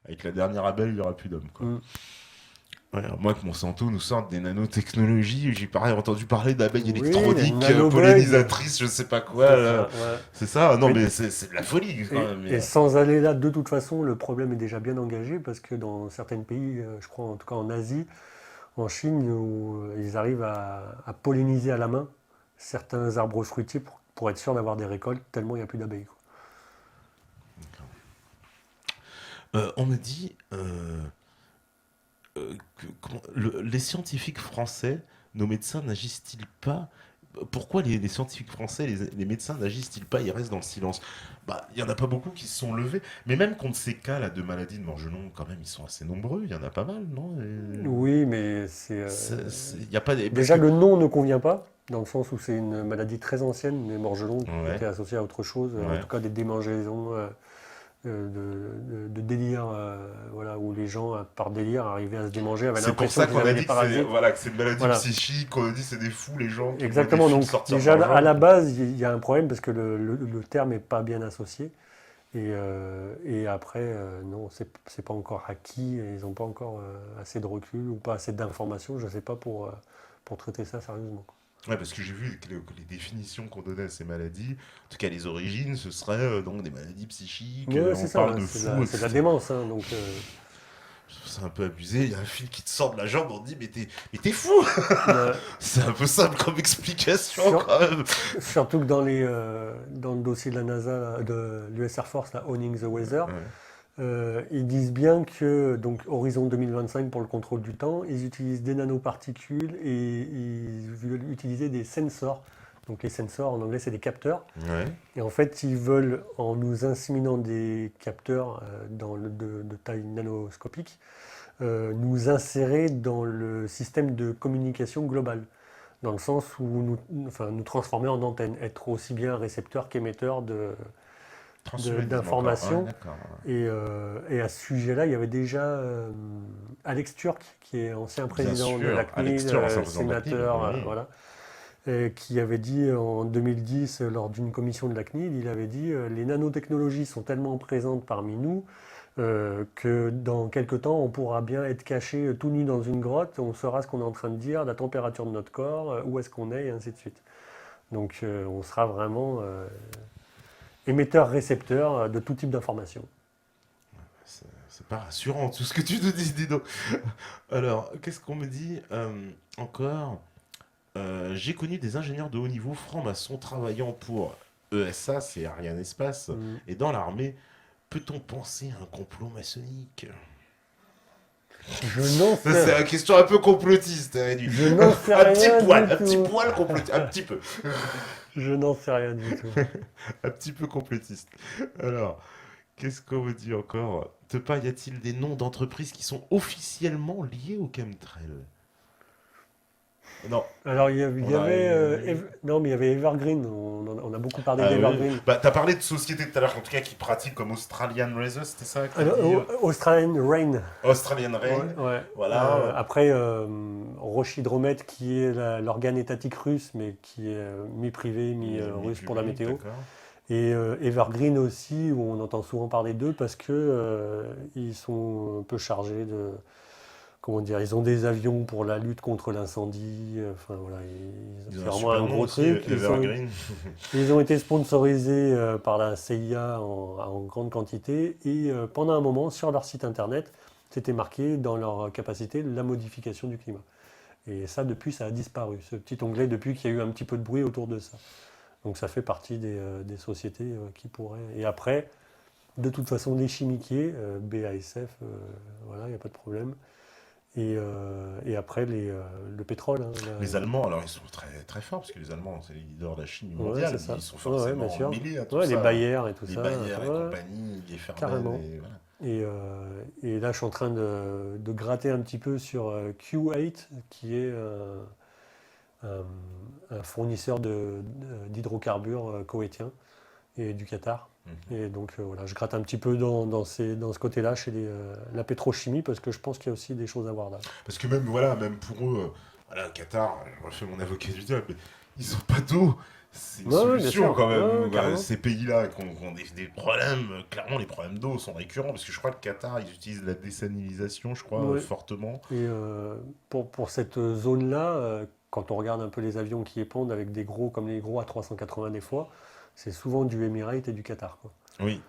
avec la dernière abeille, il n'y aura plus d'hommes, quoi. Mm. Ouais, alors moi, que Monsanto nous sorte des nanotechnologies, j'ai pareil entendu parler d'abeilles Oui, les électroniques, nanobugs, pollinisatrices, je sais pas quoi, c'est là. ça, ouais. C'est ça? Non, Mais mais c'est de la folie, quand même. et sans aller là, de toute façon, le problème est déjà bien engagé parce que dans certains pays, je crois en tout cas en Asie, en Chine, où ils arrivent à polliniser à la main certains arbres fruitiers pour être sûr d'avoir des récoltes, tellement il n'y a plus d'abeilles, quoi. On me dit les scientifiques français, nos médecins n'agissent-ils pas? Pourquoi les scientifiques français, les médecins n'agissent-ils pas? Ils restent dans le silence. Bah, il y en a pas beaucoup qui se sont levés, mais même contre ces cas là de maladies de Morgelon, quand même, ils sont assez nombreux. Il y en a pas mal, non? Oui, mais Il y a pas parce déjà que le nom ne convient pas, dans le sens où c'est une maladie très ancienne, les morgelons qui ouais, étaient associés à autre chose, en ouais. tout cas des démangeaisons de délire, voilà, où les gens, par délire, arrivaient à se démanger, avaient C'est pour l'impression ça qu'ils qu'on a avaient des dit que c'est parasites. voilà que c'est une maladie Voilà, psychique. On a dit c'est des fous les gens qui voient des exactement. fils Donc sortir de déjà leur à jambe. la base, il y a un problème parce que le terme n'est pas bien associé. Et après, non, c'est pas encore acquis, et ils n'ont pas encore assez de recul ou pas assez d'informations, je ne sais pas, pour traiter ça sérieusement. Ouais, parce que j'ai vu que les définitions qu'on donnait à ces maladies, en tout cas les origines, ce serait donc des maladies psychiques, Ouais, on c'est parle ça, de fous, c'est de la etc. démence, hein, donc Je trouve ça un peu abusé, il y a un fil qui te sort de la jambe, on te dit mais t'es fou. ouais. C'est un peu simple comme explication Sur- quand même. Surtout que dans le dossier de la NASA, là, de l'US Air Force, là, Owning the Weather, Ouais. ils disent bien que, donc horizon 2025 pour le contrôle du temps, ils utilisent des nanoparticules et ils veulent utiliser des sensors. Donc les sensors en anglais c'est des capteurs. Ouais. Et en fait ils veulent, en nous inséminant des capteurs de taille nanoscopique, nous insérer dans le système de communication globale. Dans le sens où nous transformer en antenne, être aussi bien récepteur qu'émetteur Transhumanisme encore. Ouais, d'informations. d'accord. Et à ce sujet-là, il y avait déjà Alex Turk, qui est ancien Bien président de la sûr, Alex CNIL, Turr, ancien président de la CNIL, sénateur, oui. voilà, qui avait dit en 2010, lors d'une commission de la CNIL, il avait dit les nanotechnologies sont tellement présentes parmi nous que dans quelques temps, on pourra bien être caché tout nu dans une grotte, on saura ce qu'on est en train de dire, la température de notre corps, où est-ce qu'on est, et ainsi de suite. Donc on sera vraiment émetteur-récepteur de tout type d'informations. C'est pas rassurant tout ce que tu nous dis, dis donc. Alors, qu'est-ce qu'on me dit encore? J'ai connu des ingénieurs de haut niveau francs-maçons travaillant pour ESA, c'est Ariane Espace, Mm. et dans l'armée. Peut-on penser à un complot maçonnique? Je n'en Ça, c'est sais, une question un peu complotiste, hein, je n'en sais rien du un petit tout. poil complotiste, un petit peu, Je n'en sais rien du tout. un petit peu complotiste. Alors, qu'est-ce qu'on me dit encore? Tepa, y a-t-il des noms d'entreprises qui sont officiellement liés au chemtrail? Non, Alors il y on a avait, non mais il y avait Evergreen. On a beaucoup parlé ah oui. d'Evergreen. Bah, t'as parlé de sociétés tout à l'heure, en tout cas, qui pratiquent comme Australian Razor, c'était ça que t'as dit? Australian Rain. Australian Ouais, Rain, ouais. voilà. Après, Rochidromet, qui est l'organe étatique russe, mais qui est mi-privé, mi-russe pour la Mi-public, météo. d'accord. Et Evergreen aussi, où on entend souvent parler d'eux parce que ils sont un peu chargés de, comment dire, ils ont des avions pour la lutte contre l'incendie. Enfin voilà, Ils c'est ont un vraiment super un nom gros aussi, truc. Evergreen. Ils ont été sponsorisés par la CIA en grande quantité et pendant un moment, sur leur site internet, c'était marqué dans leur capacité la modification du climat. Et ça, depuis, ça a disparu. Ce petit onglet, depuis qu'il y a eu un petit peu de bruit autour de ça. Donc ça fait partie des sociétés qui pourraient. Et après, de toute façon, les chimiquiers, BASF, voilà, il n'y a pas de problème. Et après, le pétrole, hein, Les Allemands, alors ils sont très, très forts, parce que les Allemands, c'est les leaders de la Chimie ouais, mondiale, c'est ça. ils sont Ouais, ouais, forcément bien sûr. mêlés à tout Ouais, les ça. Bayer et tout Les ça. Bayer et Ouais, compagnie, les Fermen, carrément. et voilà. Et là, je suis en train de gratter un petit peu sur Q8, qui est un, un fournisseur d'hydrocarbures koweïtien et du Qatar. Mhm. Et donc voilà, je gratte un petit peu dans ce côté-là, chez la pétrochimie, parce que je pense qu'il y a aussi des choses à voir là. Parce que même, voilà, même pour eux, voilà, le Qatar, je refais mon avocat du diable, mais ils ont pas d'eau. c'est une Ouais, ouais, bien solution sûr. quand Ouais, même. ouais, carrément. Ces pays-là qui ont des problèmes, clairement les problèmes d'eau sont récurrents parce que je crois que le Qatar ils utilisent la désalinisation, je crois, Ouais. fortement. Et pour cette zone-là, quand on regarde un peu les avions qui épandent avec des gros comme les gros A380 des fois, c'est souvent du Emirates et du Qatar, quoi. Oui.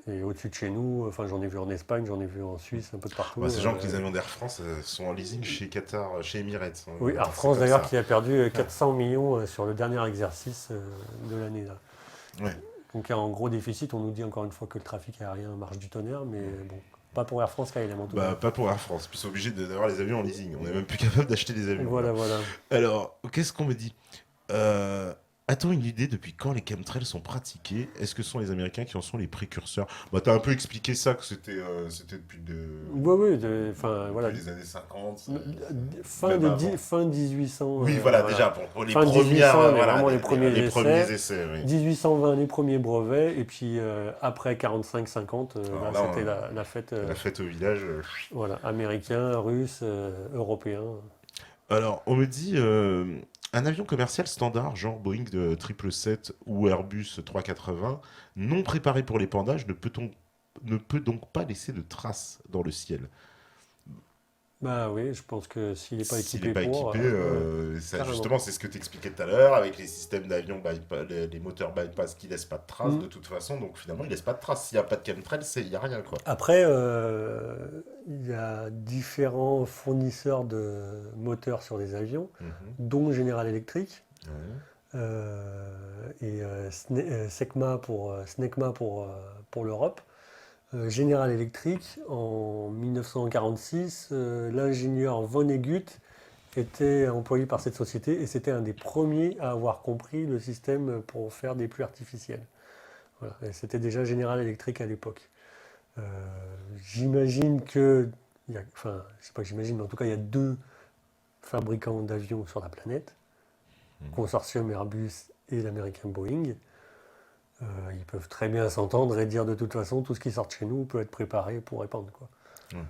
Et au-dessus de chez nous, enfin j'en ai vu en Espagne, j'en ai vu en Suisse, un peu de Bah, partout. c'est genre que les avions d'Air France sont en leasing chez Qatar, chez Emirates, hein. Oui, Air C'est France comme d'ailleurs ça. qui a perdu 400 millions sur le dernier exercice de l'année là. Ouais. Donc il y a un gros déficit, on nous dit encore une fois que le trafic aérien marche du tonnerre, mais bon, pas pour Air France KLM en tout cas. Bah, pas pour Air France. Puis ils sont obligés d'avoir les avions en leasing. On est même plus capable d'acheter des avions, là. Voilà, voilà. Alors, qu'est-ce qu'on me dit? Euh, A-t-on une idée depuis quand les chemtrails sont pratiqués? Est-ce que ce sont les Américains qui en sont les précurseurs? Bah, t'as un peu expliqué ça, que c'était Oui, oui, enfin voilà. depuis les années 50. Fin, Même avant. fin 1800, Oui, voilà, voilà. déjà, pour les Fin premières, 1800, mais voilà, vraiment les premiers les essais. premiers essais, oui. 1820, les premiers brevets, et puis après 45-50, Alors là là, c'était la fête, la fête au village. voilà, américain, russe, européen. Alors, on me dit un avion commercial standard, genre Boeing de 777 ou Airbus 380, non préparé pour l'épandage, ne peut donc pas laisser de traces dans le ciel. Bah oui, je pense que s'il n'est pas S'il n'est équipé pas pour, équipé, carrément. justement, c'est ce que tu expliquais tout à l'heure, avec les systèmes d'avion, les moteurs bypass qui laissent pas de traces Mm. de toute façon, donc finalement, ils laissent pas de traces. S'il n'y a pas de chemtrail, il n'y a rien, quoi. Après, il y a différents fournisseurs de moteurs sur les avions, Mhm. dont General Electric. Ouais. Et Snecma pour l'Europe. General Electric, en 1946, l'ingénieur Von Egut était employé par cette société et c'était un des premiers à avoir compris le système pour faire des pluies artificielles. Voilà. Et c'était déjà General Electric à l'époque. Euh, j'imagine que, enfin, je sais pas que j'imagine, mais en tout cas, il y a deux fabricants d'avions sur la planète, Mhm. consortium Airbus et l'américain Boeing. Ils peuvent très bien s'entendre et dire de toute façon, tout ce qui sort de chez nous peut être préparé pour répandre, quoi. Ouais.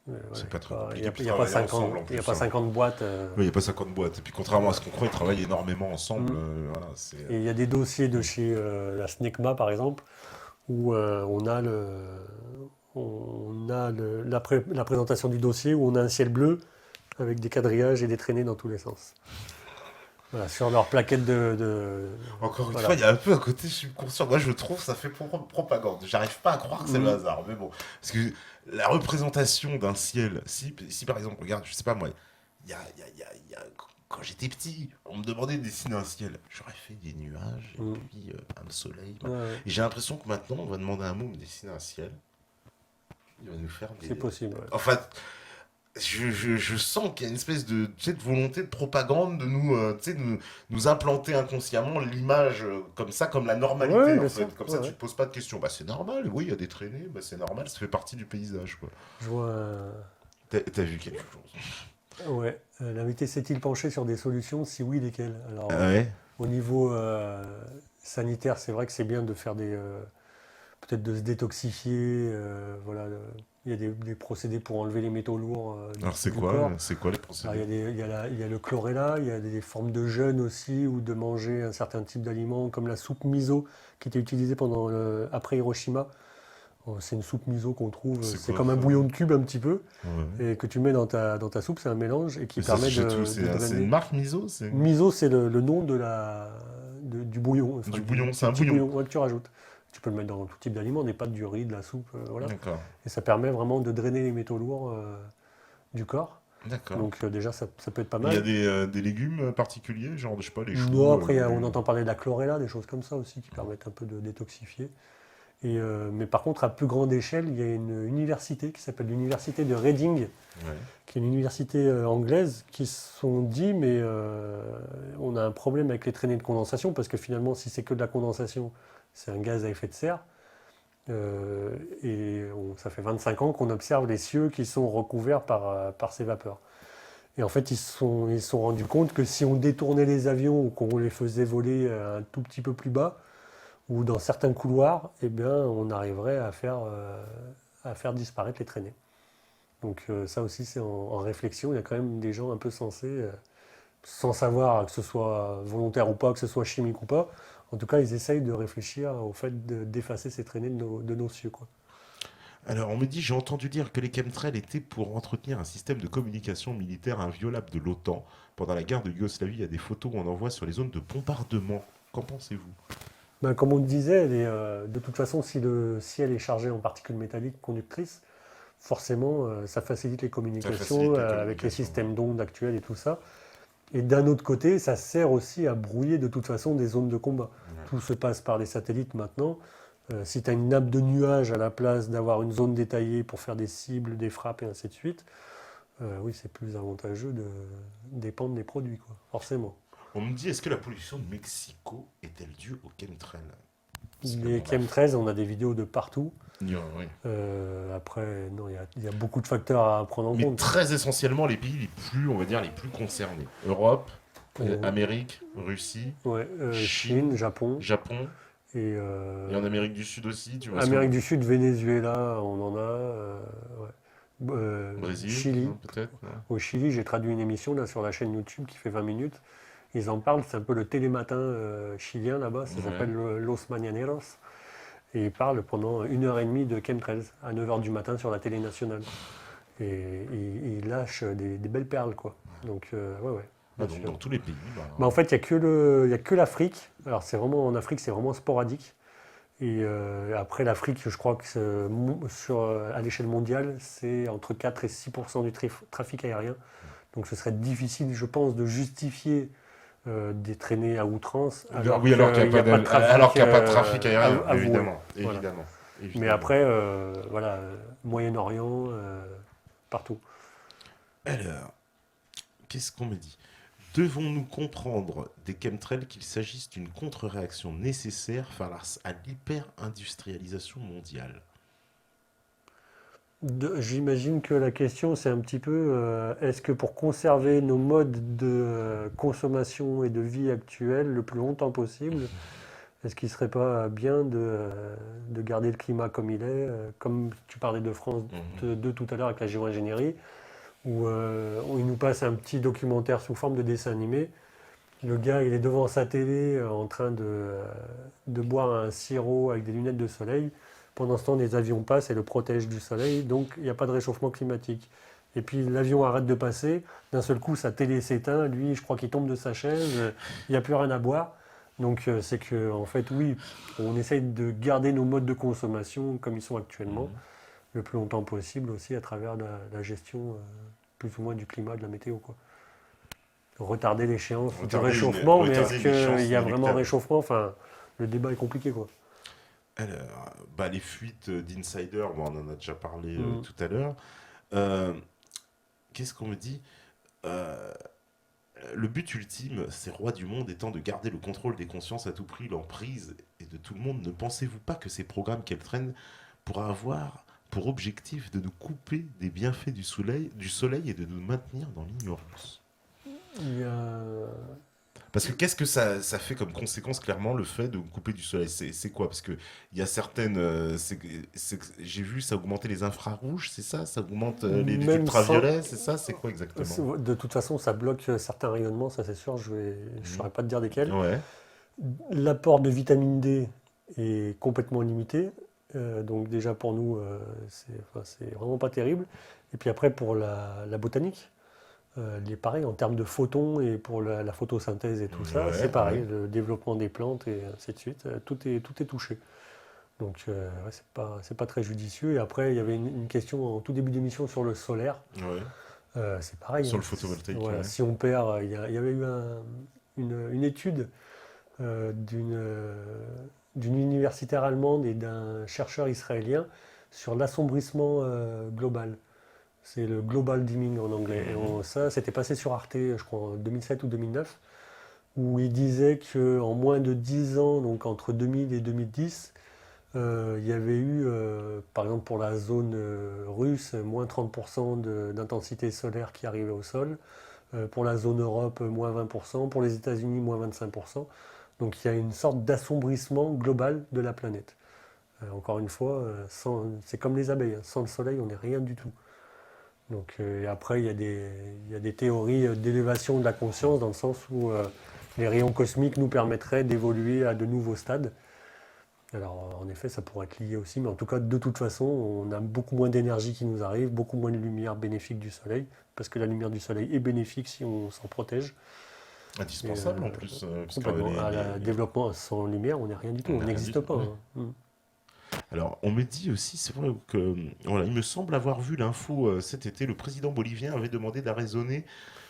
Voilà, C'est pas très il compliqué, puis n'y a, pas travailler 50, ensemble en il y a plus, pas hein. 50 boîtes. Oui, il n'y a pas 50 boîtes. Et puis contrairement à ce qu'on croit, ils travaillent énormément ensemble. Mm. Voilà, c'est... Et il y a des dossiers de chez la SNECMA, par exemple, où on a la présentation du dossier, où on a un ciel bleu avec des quadrillages et des traînées dans tous les sens. Voilà, sur leur plaquette Encore une voilà. fois, il y a un peu un côté subconscient. Moi, je trouve ça fait propagande. J'arrive pas à croire que c'est le Mm. hasard. Mais bon, parce que la représentation d'un ciel, si par exemple, regarde, je sais pas moi, quand j'étais petit, on me demandait de dessiner un ciel. J'aurais fait des nuages et Mm. puis un soleil. Ouais, ouais. Et j'ai l'impression que maintenant, on va demander à un mot de dessiner un ciel. Il va nous faire des. C'est possible. Ouais. Enfin, je sens qu'il y a une espèce de, tu sais, de volonté de propagande de nous, tu sais, de nous implanter inconsciemment l'image comme ça, comme la Ouais, normalité en bien fait. sûr. Comme Ouais, ça, tu ouais. te poses pas de questions. Bah, c'est normal, oui, il y a des traînées, bah, c'est normal, ça fait partie du paysage, quoi. Je vois. T'as vu quelque chose? Ouais. L'invité s'est-il penché sur des solutions? Si oui, lesquelles? Ah Alors, ouais? au niveau sanitaire, c'est vrai que c'est bien de faire peut-être de se détoxifier. Voilà, il y a des procédés pour enlever les métaux lourds Alors, du corps. c'est quoi les Alors, procédés? il y a le chlorella, il y a des formes de jeûne aussi, ou de manger un certain type d'aliments, comme la soupe miso, qui était utilisée après Hiroshima. C'est une soupe miso qu'on trouve, C'est c'est quoi comme un ça? bouillon de cube un petit peu, Ouais. et que tu mets dans ta soupe, c'est un mélange, et qui Mais ça se permet jette où? de C'est une drainer. marque miso? Miso, c'est le nom du bouillon, enfin, Du bouillon, c'est du un petit bouillon. bouillon ouais, que tu rajoutes. Tu peux le mettre dans tout type d'aliments, des pâtes, du riz, de la soupe, voilà. D'accord. Et ça permet vraiment de drainer les métaux lourds du corps. D'accord. Donc déjà, ça peut être pas Il y a mal. des légumes particuliers, genre, je sais pas, les choux. Non, après, on entend parler de la chlorella, des choses comme ça aussi, qui permettent un peu de détoxifier. Mais par contre, à plus grande échelle, il y a une université qui s'appelle l'université de Reading, Ouais. qui est une université anglaise, qui se sont dit, mais on a un problème avec les traînées de condensation, parce que finalement, si c'est que de la condensation, c'est un gaz à effet de serre. Ça fait 25 ans qu'on observe les cieux qui sont recouverts par ces vapeurs. Et en fait, ils se sont rendus compte que si on détournait les avions ou qu'on les faisait voler un tout petit peu plus bas, ou dans certains couloirs, eh bien, on arriverait à faire disparaître les traînées. Donc ça aussi, c'est en réflexion. Il y a quand même des gens un peu sensés sans savoir que ce soit volontaire ou pas, que ce soit chimique ou pas. En tout cas, ils essayent de réfléchir au fait d'effacer ces traînées de nos cieux, quoi. Alors, on me dit, j'ai entendu dire que les chemtrails étaient pour entretenir un système de communication militaire inviolable de l'OTAN. Pendant la guerre de Yougoslavie, il y a des photos où on en voit sur les zones de bombardement. Qu'en pensez-vous? Ben, comme on le disait, de toute façon, si le ciel est chargé en particules métalliques conductrices, forcément, ça facilite les Ça communications facilite les avec les communications. systèmes d'ondes actuels et tout ça. Et d'un autre côté, ça sert aussi à brouiller de toute façon des zones de combat. Ouais. Tout se passe par les satellites maintenant. Si tu as une nappe de nuages à la place d'avoir une zone détaillée pour faire des cibles, des frappes et ainsi de suite, oui, c'est plus avantageux de dépendre des produits, quoi, forcément. On me dit, est-ce que la pollution de Mexico est-elle due aux chemtrails? Parce que Les bon, bah, chemtrails, on a des vidéos de partout. oui. Après, non, il y a beaucoup de facteurs à prendre en Mais compte. très essentiellement les pays les plus, on va dire, les plus concernés. Europe, Euh, Amérique, Russie, ouais, Chine, Chine, Japon Japon, et et en Amérique du Sud aussi, tu vois, parce que Amérique du Sud, Venezuela, on en a. Ouais. Brésil, Chili. non, peut-être, non. Au Chili, j'ai traduit une émission là, sur la chaîne YouTube qui fait 20 minutes. Ils en parlent, c'est un peu le télématin chilien là-bas, ça Ouais. s'appelle Los Mañaneros. Et ils parlent pendant 1 heure et demie de chemtrails à 9 h du matin sur la télé nationale. Et ils lâchent des belles perles, quoi. Donc, ouais, ouais, Ah, bien donc sûr. dans tous les pays, bah, Bah, en fait, il y a que l'Afrique. Alors, c'est vraiment, en Afrique, c'est vraiment sporadique. Et après, l'Afrique, je crois que à l'échelle mondiale, c'est entre 4 et 6% du trafic aérien. Donc, ce serait difficile, je pense, de justifier des traînées à outrance alors oui, alors qu'il qu'il n'y n'y a a pas pas de trafic alors qu'il n'y a pas de trafic aérien, avoué. évidemment, Voilà. évidemment, Mais évidemment. après, voilà, Moyen-Orient, partout. Alors, qu'est-ce qu'on me dit? Devons-nous comprendre des chemtrails qu'il s'agisse d'une contre-réaction nécessaire face à l'hyper-industrialisation mondiale? J'imagine que la question, c'est un petit peu, est-ce que pour conserver nos modes de consommation et de vie actuels le plus longtemps possible, est-ce qu'il ne serait pas bien de garder le climat comme il est, comme tu parlais de France Mhm. 2 tout à l'heure avec la géo-ingénierie, où il nous passe un petit documentaire sous forme de dessin animé. Le gars, il est devant sa télé en train de boire un sirop avec des lunettes de soleil. Pendant ce temps, les avions passent et le protègent du soleil, donc il n'y a pas de réchauffement climatique. Et puis l'avion arrête de passer, d'un seul coup sa télé s'éteint, lui je crois qu'il tombe de sa chaise, il n'y a plus rien à boire. Donc c'est que en fait oui, on essaye de garder nos modes de consommation comme ils sont actuellement, Mhm. le plus longtemps possible aussi à travers la gestion plus ou moins du climat, de la météo, quoi. Retarder l'échéance du réchauffement, mais est-ce Retarder qu'il l'échéance y a vraiment inéluctable. réchauffement? Enfin, le débat est compliqué, quoi. Alors, bah, les fuites d'insider, bon, on en a déjà parlé Mm. tout à l'heure. Euh, Qu'est-ce qu'on me dit? Euh, le but ultime, ces rois du monde étant de garder le contrôle des consciences à tout prix, l'emprise et de tout le monde, ne pensez-vous pas que ces programmes qu'elles traînent pourraient avoir pour objectif de nous couper des bienfaits du soleil et de nous maintenir dans l'ignorance? Il y a- Parce que qu'est-ce que ça fait comme conséquence, clairement, le fait de nous couper du soleil? C'est quoi? Parce que il y a certaines. J'ai vu, ça augmentait les infrarouges, c'est ça? Ça augmente les Même sans... ultraviolets, c'est ça? C'est quoi exactement? De toute façon, ça bloque certains rayonnements, ça c'est sûr, je ne Mhm. saurais pas te dire desquels. Ouais. L'apport de vitamine D est complètement limité. Donc déjà pour nous, c'est vraiment pas terrible. Et puis après pour la botanique, il est pareil en termes de photons et pour la photosynthèse et tout ça, c'est Ouais, pareil, ouais. le développement des plantes et ainsi de suite, tout est touché. Donc ouais, c'est pas très judicieux. Et après, il y avait une question en tout début d'émission sur le solaire. Ouais. C'est pareil, Sur hein. le photovoltaïque, Voilà, ouais. si on perd, il y avait eu une étude d'une universitaire allemande et d'un chercheur israélien sur l'assombrissement global. C'est le global dimming en anglais. Et Mhm. ça, c'était passé sur Arte, je crois, en 2007 ou 2009, où il disait qu'en moins de 10 ans, donc entre 2000 et 2010, il y avait eu, par exemple pour la zone russe, moins 30% d'intensité solaire qui arrivait au sol. Pour la zone Europe, moins 20%. Pour les États-Unis, moins 25%. Donc il y a une sorte d'assombrissement global de la planète. Encore une fois, c'est comme les abeilles, hein. Sans le soleil, on n'est rien du tout. Donc, et après, il y a des théories d'élévation de la conscience dans le sens où les rayons cosmiques nous permettraient d'évoluer à de nouveaux stades. Alors, en effet, ça pourrait être lié aussi, mais en tout cas, de toute façon, on a beaucoup moins d'énergie qui nous arrive, beaucoup moins de lumière bénéfique du soleil, parce que la lumière du soleil est bénéfique si on s'en protège. Et, Indispensable en plus, parce que complètement. Développement sans lumière, on n'est rien du tout, on on n'a rien du n'existe tout. pas. Ouais. Hein. Alors, on me dit aussi, c'est vrai que, voilà, il me semble avoir vu l'info cet été, le président bolivien avait demandé d'arraisonner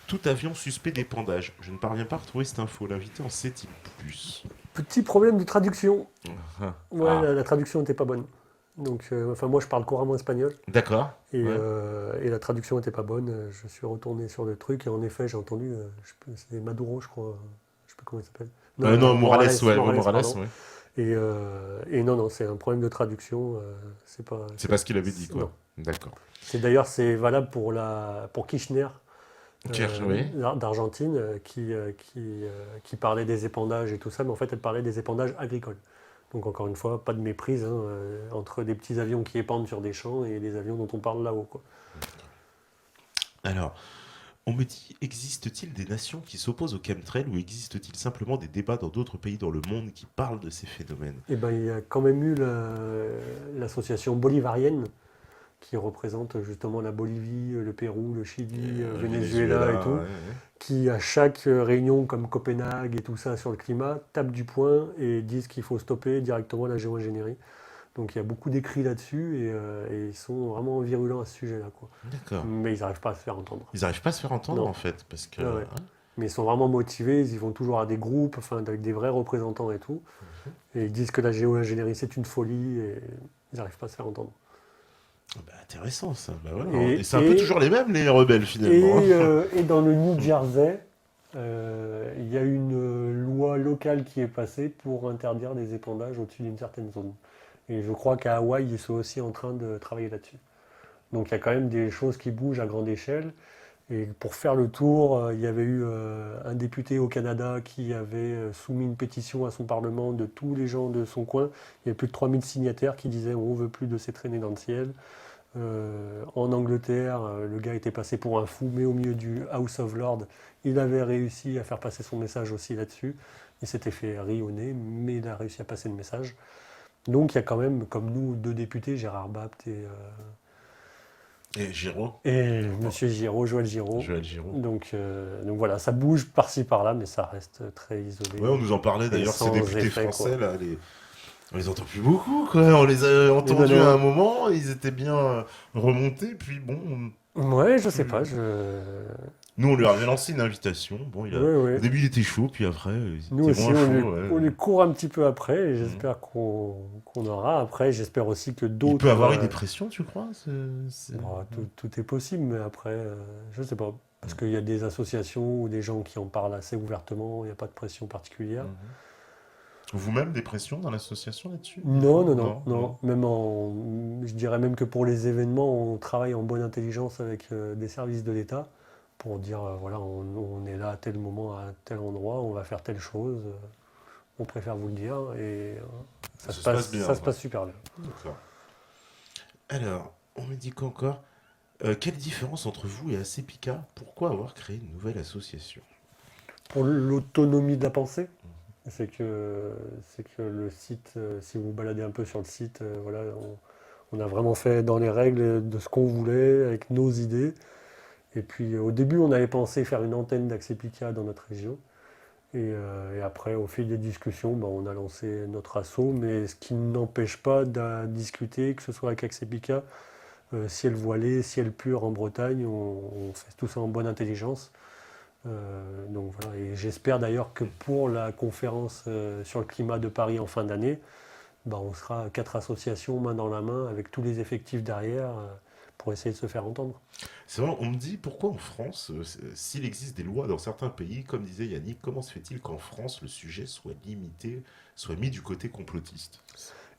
tout avion suspect d'épandage. Je ne parviens pas à retrouver cette info. L'invité en sait-il plus? Petit problème de traduction. Ah, Ouais, ah, la traduction n'était pas bonne. Donc, enfin, moi, je parle couramment espagnol d'accord. Ouais. et la traduction n'était pas bonne. Je suis retourné sur le truc et en effet, j'ai entendu, c'est Maduro, je crois. Je sais pas comment il s'appelle. Non, Non, Morales, ouais, ouais, Morales, Morales, pardon. ouais. Et non, non, c'est un problème de traduction. C'est pas, C'est pas ce qu'il avait dit, non. quoi. D'accord. C'est d'ailleurs c'est valable pour Kirchner Cherche, oui. d'Argentine qui parlait des épandages et tout ça, mais en fait, elle parlait des épandages agricoles. Donc encore une fois, pas de méprise hein, entre des petits avions qui épandent sur des champs et des avions dont on parle là-haut, quoi. Alors, on me dit, existe-t-il des nations qui s'opposent au chemtrail ou existe-t-il simplement des débats dans d'autres pays dans le monde qui parlent de ces phénomènes? Et ben, il y a quand même eu l'association bolivarienne qui représente justement la Bolivie, le Pérou, le Chili, Venezuela et Venezuela, tout, ouais, ouais. qui à chaque réunion comme Copenhague et tout ça sur le climat tapent du poing et disent qu'il faut stopper directement la géo-ingénierie. Donc il y a beaucoup d'écrits là-dessus et ils sont vraiment virulents à ce sujet-là, quoi. D'accord. Mais ils n'arrivent pas à se faire entendre. Ils n'arrivent pas à se faire entendre, Non. en fait, parce que... Ah ouais. hein. Mais ils sont vraiment motivés, ils y vont toujours à des groupes, enfin avec des vrais représentants et tout. Et ils disent que la géo-ingénierie c'est une folie et ils n'arrivent pas à se faire entendre. Bah, intéressant, ça. Bah, voilà. Et, Et c'est un peu toujours les mêmes, les rebelles, finalement. et dans le New Jersey, il y a une loi locale qui est passée pour interdire les épandages au-dessus d'une certaine zone. Et je crois qu'à Hawaï, ils sont aussi en train de travailler là-dessus. Donc il y a quand même des choses qui bougent à grande échelle. Et pour faire le tour, il y avait eu un député au Canada qui avait soumis une pétition à son parlement de tous les gens de son coin. Il y avait plus de 3000 signataires qui disaient on veut plus de ces traînées dans le ciel. En Angleterre, le gars était passé pour un fou, mais au milieu du House of Lords, il avait réussi à faire passer son message aussi là-dessus. Il s'était fait rire au nez, mais il a réussi à passer le message. Donc il y a quand même, comme nous, deux députés, Gérard Bapt Et Giraud, et Monsieur Giraud, Joël Giraud. Joël Giraud. Donc voilà, ça bouge par-ci par-là, mais ça reste très isolé. Ouais, on nous en parlait Et d'ailleurs, ces sans députés effet, français, quoi. là, on les entend plus beaucoup, quoi. On les a entendus non. à un moment, ils étaient bien remontés, puis bon, Ouais, je sais pas, nous on lui avait lancé une invitation. Bon, Ouais, au ouais. début il était chaud, puis après il Nous était aussi, moins chaud. on lui court un petit peu après, et Mhm. j'espère qu'on aura. Après, j'espère aussi que Il peut d'autres. avoir une dépression, tu crois? Bon, tout est possible, mais après, je sais pas. Parce qu'il y a des associations ou des gens qui en parlent assez ouvertement, il n'y a pas de pression particulière. Mhm. Vous-même, dépression dans l'association là-dessus? Des Non, fois non, non, non, non. Je dirais même que pour les événements, on travaille en bonne intelligence avec des services de l'État pour dire, voilà, on est là à tel moment, à tel endroit, on va faire telle chose. On préfère vous le dire et Ça se passe bien, ça se quoi. passe super bien. D'accord. Alors, on me dit qu'encore. Quelle différence entre vous et ACPICA? Pourquoi avoir créé une nouvelle association? Pour l'autonomie de la pensée, c'est que le site, si vous vous baladez un peu sur le site, voilà, on a vraiment fait dans les règles de ce qu'on voulait, avec nos idées. Et puis au début, on avait pensé faire une antenne d'Axepica dans notre région. Et après, au fil des discussions, ben, on a lancé notre assaut, mais ce qui n'empêche pas de discuter, que ce soit avec Axepica, ciel voilé, ciel pur en Bretagne, on fait tout ça en bonne intelligence. Donc voilà, et j'espère d'ailleurs que pour la conférence sur le climat de Paris en fin d'année, ben, on sera 4 associations main dans la main avec tous les effectifs derrière pour essayer de se faire entendre. C'est vrai, on me dit pourquoi en France, s'il existe des lois dans certains pays, comme disait Yannick, comment se fait-il qu'en France le sujet soit limité, soit mis du côté complotiste?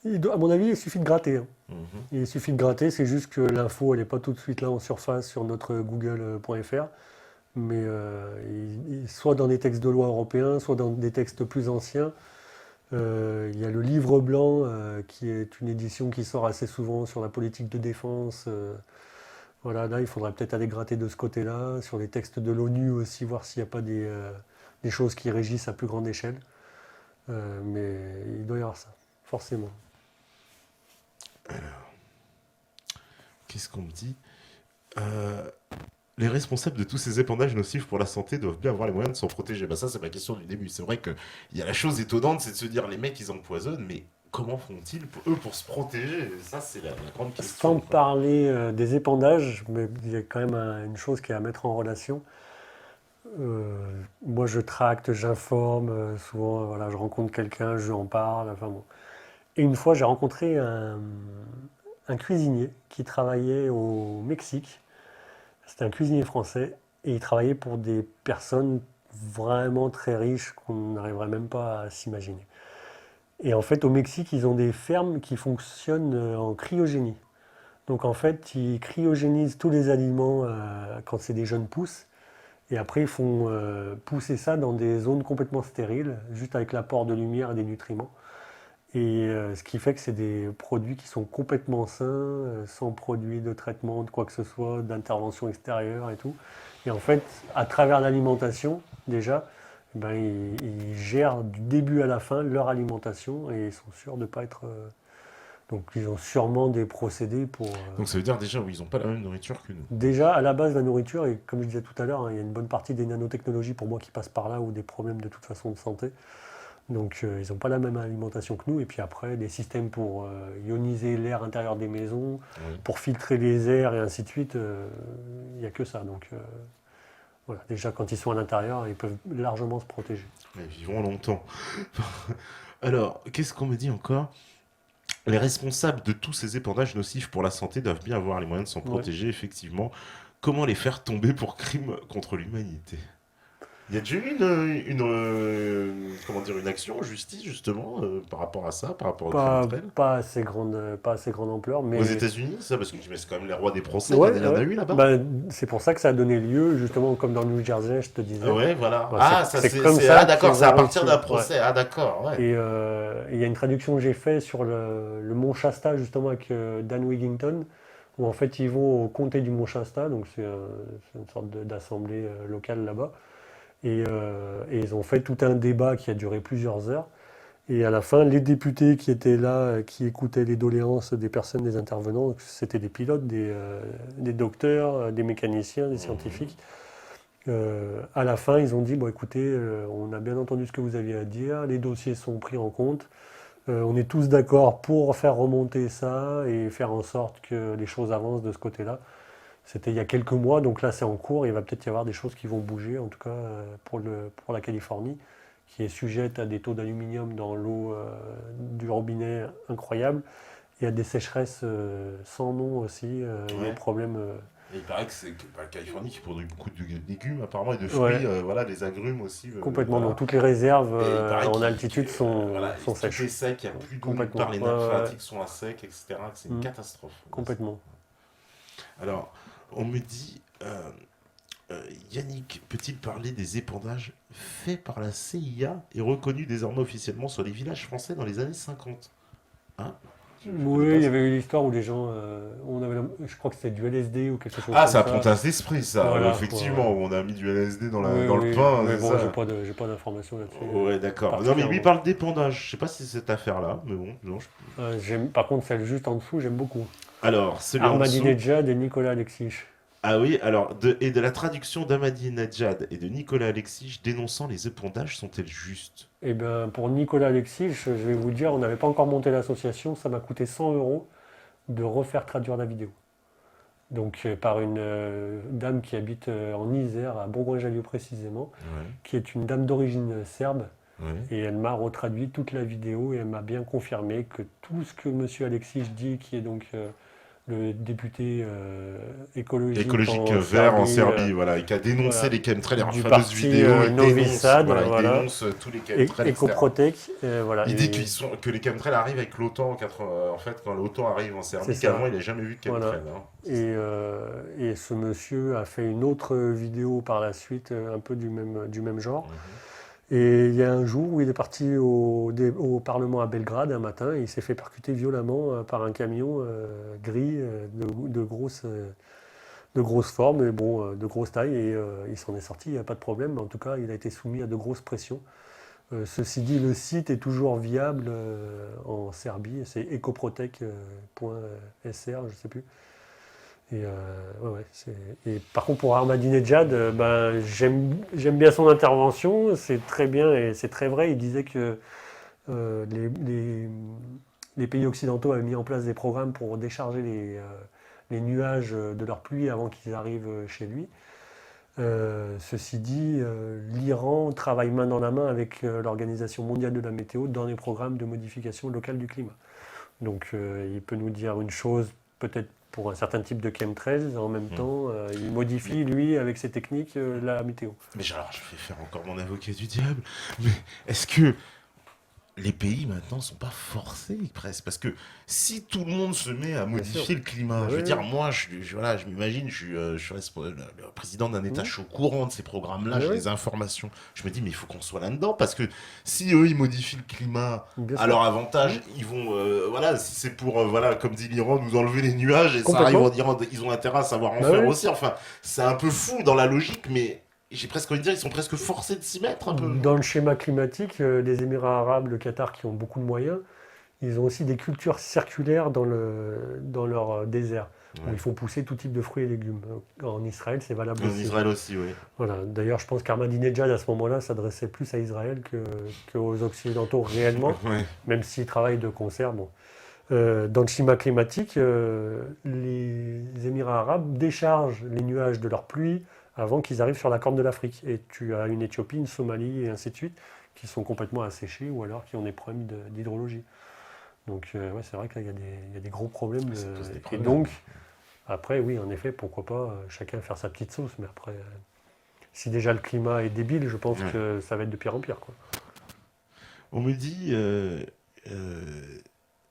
À mon avis, il suffit de gratter, hein. Mhm. Il suffit de gratter, c'est juste que l'info, elle n'est pas tout de suite là en surface sur notre google.fr, mais soit dans des textes de loi européens, soit dans des textes plus anciens. Il y a le livre blanc, qui est une édition qui sort assez souvent sur la politique de défense, Voilà, là, il faudrait peut-être aller gratter de ce côté-là, sur les textes de l'ONU aussi, voir s'il n'y a pas des choses qui régissent à plus grande échelle. Mais il doit y avoir ça, forcément. Qu'est-ce qu'on me dit? Euh, Les responsables de tous ces épandages nocifs pour la santé doivent bien avoir les moyens de s'en protéger. Bah ça, c'est ma question du début. C'est vrai qu'il y a la chose étonnante, c'est de se dire, les mecs, ils empoisonnent, mais comment font-ils, eux, pour se protéger? Ça, c'est la grande Sans question, quoi. parler des épandages, mais il y a quand même une chose qui est à mettre en relation. Moi, je tracte, j'informe, souvent, voilà, je rencontre quelqu'un, je lui en parle. Enfin, bon. Et une fois, j'ai rencontré un cuisinier qui travaillait au Mexique. C'était un cuisinier français et il travaillait pour des personnes vraiment très riches qu'on n'arriverait même pas à s'imaginer. Et en fait, au Mexique, ils ont des fermes qui fonctionnent en cryogénie. Donc en fait, ils cryogénisent tous les aliments quand c'est des jeunes pousses. Et après, ils font pousser ça dans des zones complètement stériles, juste avec l'apport de lumière et des nutriments. Et ce qui fait que c'est des produits qui sont complètement sains, sans produits de traitement, de quoi que ce soit, d'intervention extérieure et tout. Et en fait, à travers l'alimentation, déjà, ben, ils gèrent du début à la fin leur alimentation et ils sont sûrs de ne pas être. Donc, ils ont sûrement des procédés pour. Donc ça veut dire déjà, oui, ils n'ont pas la même nourriture que nous. Déjà, à la base, la nourriture, et comme je disais tout à l'heure, hein, il y a une bonne partie des nanotechnologies pour moi qui passent par là ou des problèmes de toute façon de santé. Donc ils n'ont pas la même alimentation que nous. Et puis après, des systèmes pour ioniser l'air intérieur des maisons, Oui. pour filtrer les airs et ainsi de suite, il n'y a que ça. Donc voilà, déjà quand ils sont à l'intérieur, ils peuvent largement se protéger. Mais vivons longtemps. Alors, qu'est-ce qu'on me dit encore? Les responsables de tous ces épandages nocifs pour la santé doivent bien avoir les moyens de s'en Ouais. protéger, effectivement. Comment les faire tomber pour crimes contre l'humanité? Il y a déjà eu comment dire, une action en justice, justement, par rapport à ça, par rapport aux crimes entre elles? Pas assez grande ampleur, Aux mais États-Unis, ça, parce que c'est quand même les rois des procès, ouais, il y en a ouais. eu là-bas? Ben, c'est pour ça que ça a donné lieu, justement, comme dans le New Jersey, je te disais. Ouais, voilà. Ben, Ah, ça c'est comme ah ça d'accord, qu'ils c'est à ont partir réussi. d'un Ouais. procès. Ah d'accord, ouais. Et il y a une traduction que j'ai faite sur le Mont Shasta, justement, avec Dan Wigington, où en fait ils vont au comté du Mont Shasta, donc c'est une sorte d'assemblée locale là-bas. Et ils ont fait tout un débat qui a duré plusieurs heures. Et à la fin, les députés qui étaient là, qui écoutaient les doléances des personnes, des intervenants, c'était des pilotes, des docteurs, des mécaniciens, des Mhm. scientifiques. À la fin, ils ont dit, bon écoutez, on a bien entendu ce que vous aviez à dire, les dossiers sont pris en compte, on est tous d'accord pour faire remonter ça et faire en sorte que les choses avancent de ce côté-là. C'était il y a quelques mois, donc là c'est en cours, il va peut-être y avoir des choses qui vont bouger, en tout cas pour la Californie, qui est sujette à des taux d'aluminium dans l'eau du robinet incroyables, et à des sécheresses sans nom aussi, et des Ouais. problèmes. Et il paraît que c'est la Californie qui produit beaucoup de légumes apparemment et de Ouais, fruits, voilà, les agrumes aussi, complètement. Donc voilà. toutes les réserves Et il paraît en altitude voilà, sont tout est sèches. sec, il n'y a plus d'eau nulle part, Complètement. les Ouais, nappes ouais, ouais. phréatiques sont à sec, etc. C'est une Mm, catastrophe. complètement. Alors, on me dit, Yannick, peut-il parler des épandages faits par la CIA et reconnus désormais officiellement sur les villages français dans les années 50? Hein? Je connais Oui, pas il y ça. avait eu l'histoire où les gens, je crois que c'était du LSD ou quelque chose Ah, comme ça ça. pontasse d'esprit, ça, Voilà, ouais, effectivement, ouais. où on a mis du LSD Oui, dans le oui, pain, mais c'est bon, ça? j'ai pas d'informations là-dessus Ouais, d'accord. Non, mais lui particulièrement. parle d'épandage. Je sais pas si c'est cette affaire-là, mais bon, non. Par contre, celle juste en dessous, j'aime beaucoup. Alors, celui en dessous. Ahmadinejad et Nicolas Alexis. Ah oui, alors, et de la traduction d'Ahmadinejad et de Nicolas Alexis dénonçant les épandages sont-elles justes? Eh bien, pour Nicolas Alexis, je vais vous dire, on n'avait pas encore monté l'association, ça m'a coûté 100 euros de refaire traduire la vidéo. Donc, par une dame qui habite en Isère, à Bourgoin-Jallieu précisément, Ouais, qui est une dame d'origine serbe. ouais. Et elle m'a retraduit toute la vidéo et elle m'a bien confirmé que tout ce que monsieur Alexis dit, qui est donc le député écologique Écologique en vert en Serbie, Serbie, voilà, et qui a dénoncé voilà, les chemtrails, les du fameuses parti vidéos, il Novi dénonce, Sad, voilà, il voilà, dénonce tous les chemtrails, etc. Ecoprotec, voilà, Il dit et que les chemtrails arrivent avec l'OTAN en fait, quand l'OTAN arrive en c'est Serbie, ça. qu'avant il n'a jamais vu de Voilà. chemtrails. Hein. Et ce monsieur a fait une autre vidéo par la suite, un peu du même genre. Mhm. Et il y a un jour où il est parti au Parlement à Belgrade un matin et il s'est fait percuter violemment par un camion gris de grosses. de grosse forme, et bon, de grosse taille, et il s'en est sorti, il n'y a pas de problème. En tout cas, il a été soumis à de grosses pressions. Ceci dit, le site est toujours viable en Serbie, c'est ecoprotec.sr, je ne sais plus. Et, et par contre, pour Ahmadinejad, ben, j'aime bien son intervention, c'est très bien et c'est très vrai. Il disait que les pays occidentaux avaient mis en place des programmes pour décharger les nuages de leur pluie avant qu'ils arrivent chez lui. Ceci dit, l'Iran travaille main dans la main avec l'Organisation mondiale de la météo dans les programmes de modification locale du climat. Donc il peut nous dire une chose, peut-être pour un certain type de chemtrails, en même temps, il modifie, lui, avec ses techniques, la météo. Mais alors, je vais faire encore mon avocat du diable, mais est-ce que les pays maintenant sont pas forcés presque? Parce que si tout le monde se met à modifier le climat, je veux dire, moi, voilà, je m'imagine, je reste le président d'un État, je suis au courant de ces programmes-là, j'ai les informations. Je me dis, mais il faut qu'on soit là-dedans, parce que si eux, ils modifient le climat à leur avantage, ils vont, voilà, si c'est pour, voilà, comme dit l'Iran, nous enlever les nuages, et ça arrive en Iran, ils ont intérêt à savoir en faire aussi. Enfin, c'est un peu fou dans la logique, mais j'ai presque envie de dire, ils sont presque forcés de s'y mettre un peu. Dans le schéma climatique, les Émirats arabes, le Qatar, qui ont beaucoup de moyens, ils ont aussi des cultures circulaires dans leur désert, où ils font pousser tout type de fruits et légumes. En Israël, c'est valable aussi. En Israël aussi, oui. Voilà. D'ailleurs, je pense qu'Ahmadinejad, à ce moment-là, s'adressait plus à Israël qu'aux Occidentaux réellement, même s'ils travaillent de concert. Bon. Dans le schéma climatique, les Émirats arabes déchargent les nuages de leur pluie avant qu'ils arrivent sur la corne de l'Afrique. Et tu as une Éthiopie, une Somalie et ainsi de suite, qui sont complètement asséchés ou alors qui ont des problèmes d'hydrologie. Donc c'est vrai qu'il y a des gros problèmes. Et donc, après, oui, en effet, pourquoi pas chacun faire sa petite sauce. Mais après, si déjà le climat est débile, je pense que ça va être de pire en pire, quoi. On me dit...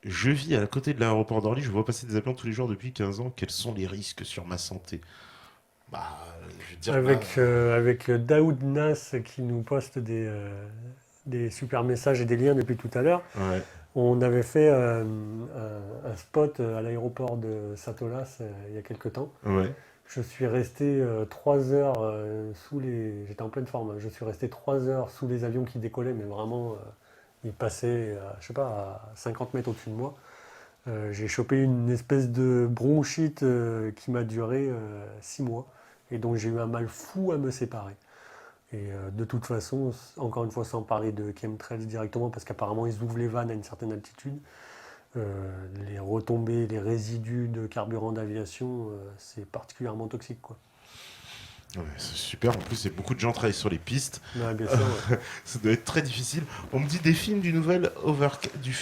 je vis à côté de l'aéroport d'Orly, je vois passer des avions tous les jours depuis 15 ans. Quels sont les risques sur ma santé? Bah, je veux dire, avec Daoud Nas qui nous poste des super messages et des liens depuis tout à l'heure, on avait fait un spot à l'aéroport de Satolas il y a quelques temps. Je suis resté 3 heures sous les... J'étais en pleine forme, je suis resté 3 heures sous les avions qui décollaient, mais vraiment, ils passaient, je sais pas, à 50 mètres au-dessus de moi. J'ai chopé une espèce de bronchite qui m'a duré 6 mois. Et donc j'ai eu un mal fou à me séparer. Et de toute façon, encore une fois, sans parler de chemtrails directement, parce qu'apparemment ils ouvrent les vannes à une certaine altitude, les retombées, les résidus de carburant d'aviation, c'est particulièrement toxique, quoi. Ouais, c'est super, en plus beaucoup de gens travaillent sur les pistes. Ouais, bien sûr, ça doit être très difficile. On me dit des nouvelles du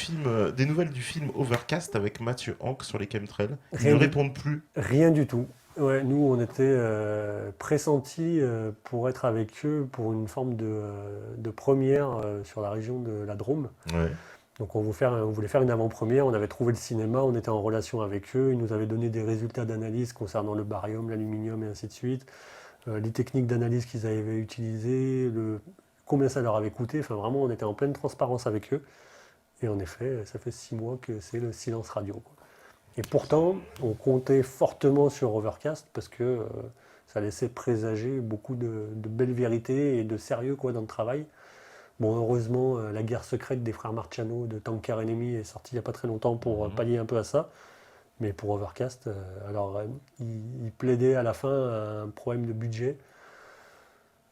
film Overcast avec Mathieu Hanck sur les chemtrails. Ils ne répondent plus. Rien du tout. Ouais, nous, on était pressentis pour être avec eux pour une forme de première sur la région de la Drôme. Donc on voulait faire une avant-première, on avait trouvé le cinéma, on était en relation avec eux, ils nous avaient donné des résultats d'analyse concernant le barium, l'aluminium et ainsi de suite, les techniques d'analyse qu'ils avaient utilisées, combien ça leur avait coûté, enfin vraiment on était en pleine transparence avec eux. Et en effet, ça fait 6 mois que c'est le silence radio, quoi. Et pourtant, on comptait fortement sur Overcast parce que ça laissait présager beaucoup de belles vérités et de sérieux, quoi, dans le travail. Bon, heureusement, la guerre secrète des frères Marciano de Tanker Enemy est sortie il n'y a pas très longtemps pour pallier un peu à ça. Mais pour Overcast, alors il plaidait à la fin à un problème de budget.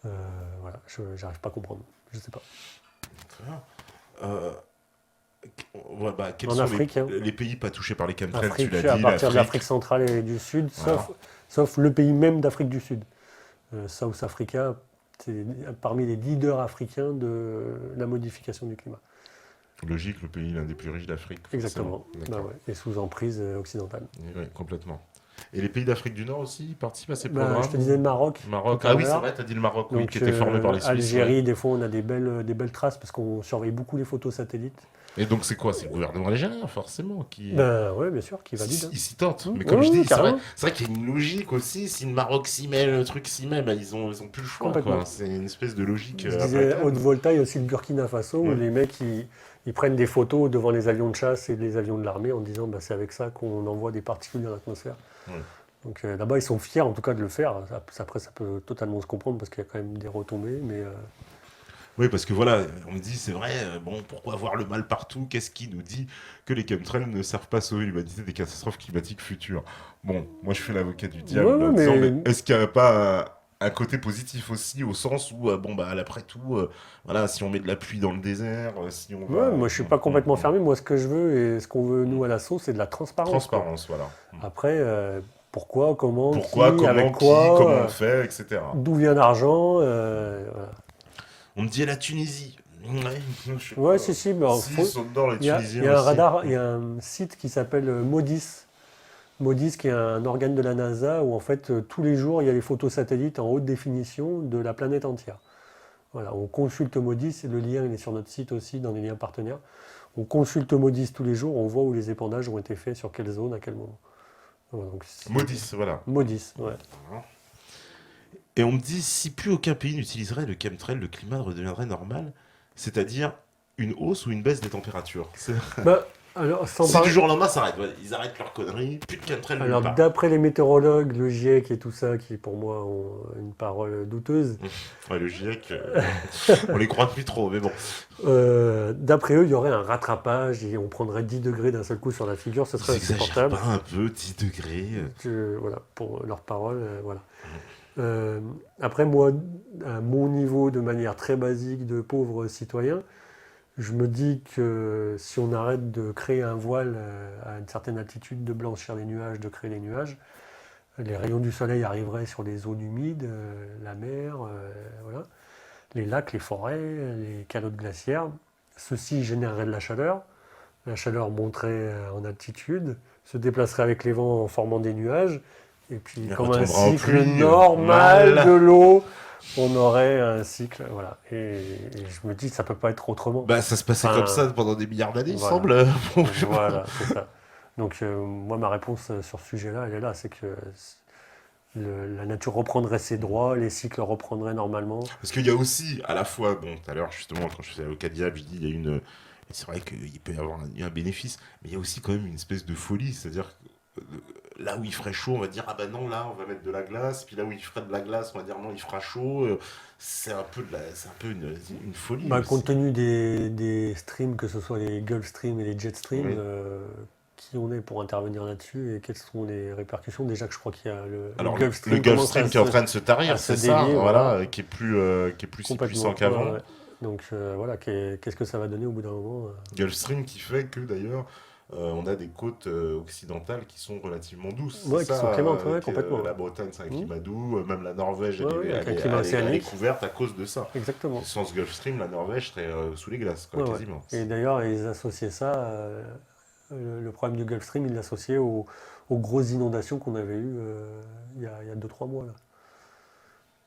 Voilà, j'arrive pas à comprendre. Je sais pas. Quels sont Afrique, les pays pas touchés par les chemtrails, tu l'as dit, à partir de l'Afrique centrale et du Sud, sauf le pays même d'Afrique du Sud. South Africa, c'est parmi les leaders africains de la modification du climat. Logique, le pays l'un des plus riches d'Afrique. Exactement, et sous emprise occidentale. Oui, complètement. Et les pays d'Afrique du Nord aussi participent à ces programmes? Je te disais le Maroc. Ah oui, c'est vrai, tu as dit le Maroc, donc, qui était formé par les Suisses. Algérie, des fois, on a des belles traces parce qu'on surveille beaucoup les photos satellites. Et donc c'est quoi? C'est le gouvernement algérien, forcément, qui... oui, bien sûr, qui valide. Il s'y tente. Mais comme je dis, c'est vrai qu'il y a une logique aussi. Si le Maroc s'y met, le truc s'y met, ils ont plus le choix, quoi. C'est une espèce de logique. Je disais Haute-Volta, il y a aussi le Burkina Faso, où les mecs, ils prennent des photos devant les avions de chasse et les avions de l'armée en disant c'est avec ça qu'on envoie des particules dans l'atmosphère. Donc là-bas, ils sont fiers en tout cas de le faire. Après, ça peut totalement se comprendre parce qu'il y a quand même des retombées. Mais Oui, parce que voilà, on me dit, c'est vrai, bon, pourquoi voir le mal partout? Qu'est-ce qui nous dit que les chemtrails ne servent pas à sauver l'humanité des catastrophes climatiques futures? Bon, moi je fais l'avocat du ouais, diable ouais, en disant, mais mais est-ce qu'il n'y a pas un côté positif aussi, au sens où, bon, bah, après tout, voilà, si on met de la pluie dans le désert, si on ouais, va. moi, je suis pas complètement fermé. Moi, ce que je veux et ce qu'on veut nous à l'assaut, c'est de la transparence, quoi. Transparence, voilà. Après, pourquoi, comment, Pourquoi, qui, avec comment, qui, quoi, comment on fait, etc. d'où vient l'argent, voilà. On me dit à la Tunisie. Ouais, je sais Ouais, pas. si, mais Si, ils sont dedans, les il y Tunisiens a un aussi. radar, il y a un site qui s'appelle MODIS. MODIS, qui est un organe de la NASA où en fait tous les jours il y a les photos satellites en haute définition de la planète entière. Voilà, on consulte MODIS, et le lien il est sur notre site aussi dans les liens partenaires. On consulte MODIS tous les jours, on voit où les épandages ont été faits, sur quelle zone, à quel moment. Voilà, donc Maudisse, voilà. MODIS, ouais. Et on me dit, si plus aucun pays n'utiliserait le chemtrail, le climat redeviendrait normal, c'est-à-dire une hausse ou une baisse des températures. Bah, alors, sans Si parler- du jour au lendemain, ça arrête. Ouais, ils arrêtent leurs conneries, plus de chemtrail nulle Alors, part. d'après les météorologues, le GIEC et tout ça, qui pour moi ont une parole douteuse, Ouais, le GIEC, on les croit plus trop, mais bon. d'après eux, il y aurait un rattrapage et on prendrait 10 degrés d'un seul coup sur la figure, ce Ils serait exagèrent insupportable. pas un peu, 10 degrés. Voilà, pour leurs paroles, voilà. Après, moi, à mon niveau, de manière très basique de pauvre citoyen, je me dis que si on arrête de créer un voile à une certaine altitude, de blanchir les nuages, de créer les nuages, les rayons du soleil arriveraient sur les zones humides, la mer, voilà, les lacs, les forêts, les calottes glaciaires. Ceci générerait de la chaleur. La chaleur monterait en altitude, se déplacerait avec les vents en formant des nuages. Et puis, Il comme un retombera en cycle pluie, normal mal. de l'eau, on aurait un cycle. Voilà. Et je me dis, ça peut pas être autrement. Bah, ça se passait Enfin, comme ça pendant des milliards d'années, il voilà. semble. Bon, Voilà, c'est ça. Donc, moi, ma réponse sur ce sujet-là, elle est là. C'est que la nature reprendrait ses droits, les cycles reprendraient normalement. Parce qu'il y a aussi, à la fois, bon, tout à l'heure, justement, quand je faisais l'avocat diable, je dis, il y a une. C'est vrai qu'il peut y avoir un bénéfice, mais il y a aussi quand même une espèce de folie. C'est-à-dire que là où il ferait chaud, on va dire, ah bah non, là, on va mettre de la glace. Puis là où il ferait de la glace, on va dire, non, il fera chaud. C'est un peu, c'est un peu une folie Bah, aussi. compte tenu des streams, que ce soit les Gulf Stream et les Jet Stream, Oui. qui on est pour intervenir là-dessus et quelles sont les répercussions? Déjà que je crois qu'il y a Alors, Gulf le Stream Gulf commence Stream à qui est en se- train de se tarir, à se c'est ça, délier, voilà, voilà. qui est plus si puissant Complètement. qu'avant. Ouais, ouais. Donc voilà, qu'est-ce que ça va donner au bout d'un moment? Gulf Stream qui fait que d'ailleurs, on a des côtes occidentales qui sont relativement douces. Ouais, C'est qui ça, sont clémentes, ouais, avec, complètement. la Bretagne, c'est un Mmh. climat doux, même la Norvège, Ouais, ouais, avec un climat elle est océanique. couverte à cause de ça. Exactement. Sans ce Gulf Stream, la Norvège serait sous les glaces, quoi, Ouais, ouais. quasiment. Et d'ailleurs, ils associaient ça, le problème du Gulf Stream, ils l'associaient aux grosses inondations qu'on avait eues il y a 2-3 mois. Là.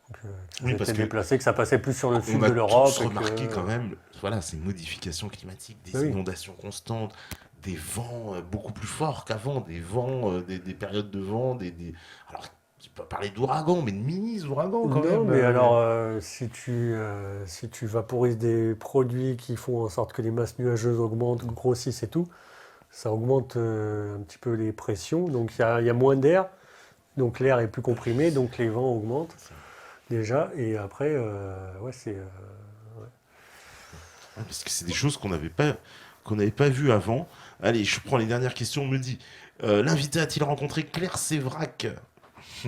Donc, ça Oui, s'était parce que déplacé, que ça passait plus sur le sud on a de l'Europe. tous remarqué que... quand même, voilà, c'est une modification climatique, des Oui. inondations constantes, des vents beaucoup plus forts qu'avant, des vents, des périodes de vent, alors tu peux parler d'ouragans, mais de mini-ouragans quand Non, même. mais alors, si tu vaporises des produits qui font en sorte que les masses nuageuses augmentent, grossissent et tout, ça augmente un petit peu les pressions. Donc il y a moins d'air, donc l'air est plus comprimé, donc les vents augmentent déjà. Et après, ouais, c'est. Parce que c'est des choses qu'on n'avait pas vues avant. Allez, je prends les dernières questions. On me dit, l'invité a-t-il rencontré Claire Sévrac?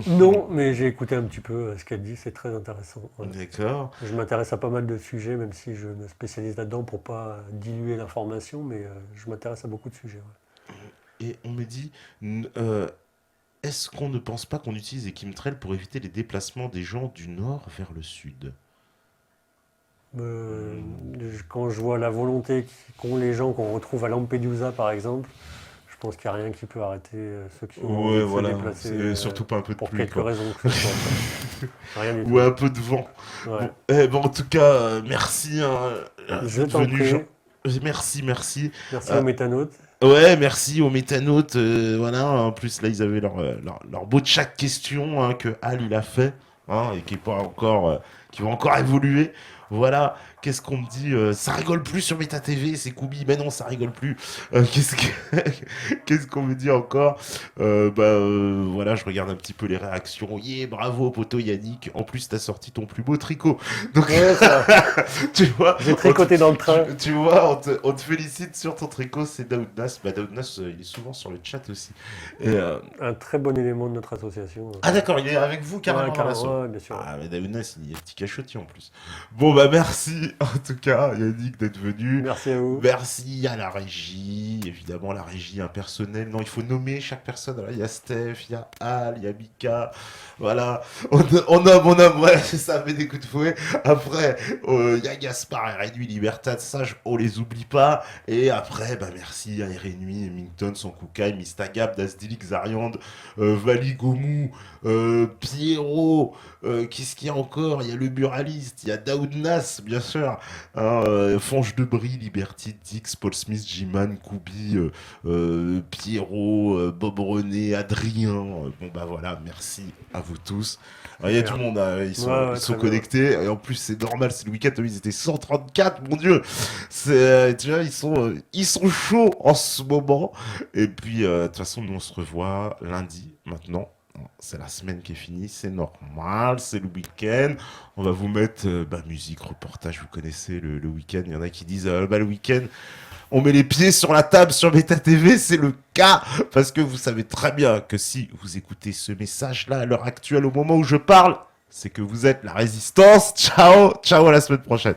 Non, mais j'ai écouté un petit peu ce qu'elle dit, c'est très intéressant. Ouais. D'accord. Je m'intéresse à pas mal de sujets, même si je me spécialise là-dedans pour pas diluer l'information, mais je m'intéresse à beaucoup de sujets. Ouais. Et on me dit, est-ce qu'on ne pense pas qu'on utilise les chemtrails pour éviter les déplacements des gens du nord vers le sud? Quand je vois la volonté qu'ont les gens qu'on retrouve à Lampedusa, par exemple, je pense qu'il n'y a rien qui peut arrêter ceux qui ont envie Ouais, de voilà. se déplacer C'est surtout pas un peu de pour pluie, quelques quoi. raisons que ce soit. Rien du tout. Ou un peu de vent. Ouais. Bon, en tout cas, merci hein, Je d'être t'en venu, prie. Jean. Merci. Merci aux métanautes. Ouais, merci aux métanautes. Voilà, en plus, là, ils avaient leur beau de chaque question hein, que Al il a fait hein, et qui va encore évoluer. Voilà, qu'est-ce qu'on me dit ça rigole plus sur Meta TV, c'est Koubi. Mais non, ça rigole plus. Qu'est-ce qu'on me dit encore voilà, je regarde un petit peu les réactions. Yeah, bravo, poto Yannick. En plus, t'as sorti ton plus beau tricot. Donc, Ouais, ça. tu vois, J'ai tricoté dans le train. tu vois, on te félicite sur ton tricot. C'est Daoudnas. Daoudnas, il est souvent sur le chat aussi. Et, Un très bon élément de notre association. ah d'accord, il est avec vous carrément Ouais, dans l'assaut. ouais, bien sûr. Ah mais Daounas, il est petit cachotier en plus. Bon bah merci en tout cas Yannick d'être venu. Merci à vous. Merci à la régie, évidemment la régie impersonnelle. Non, il faut nommer chaque personne. Alors, il y a Steph, il y a Al, il y a Mika. Voilà, on nomme, ouais, ça fait des coups de fouet. Après, il y a Gaspard, Réduit, Libertad, Sage, on les oublie pas. Et après, bah merci à Erenui, Mington, Sankoukai, Mistagab, Dasdilik, Zariand, Vali Gomou, Pierrot, qu'est-ce qu'il y a encore? Il y a le buraliste, il y a Daoudnas, bien sûr, hein, Fange de Brie, Liberty, Dix, Paul Smith, Jiman, Koubi, Pierrot, Bob René, Adrien. Bon bah voilà, merci à vous tous. Il y a tout le monde, ils sont, Ouais, ils sont très bien. connectés, et en plus c'est normal, c'est le week-end, ils étaient 134, mon dieu! Tu vois, ils sont chauds en ce moment. Et puis, de toute façon, nous on se revoit lundi maintenant. C'est la semaine qui est finie, c'est normal, c'est le week-end. On va vous mettre musique, reportage, vous connaissez le week-end. Il y en a qui disent le week-end, on met les pieds sur la table sur Meta TV, c'est le cas. Parce que vous savez très bien que si vous écoutez ce message-là à l'heure actuelle, au moment où je parle, c'est que vous êtes la résistance. Ciao, ciao à la semaine prochaine.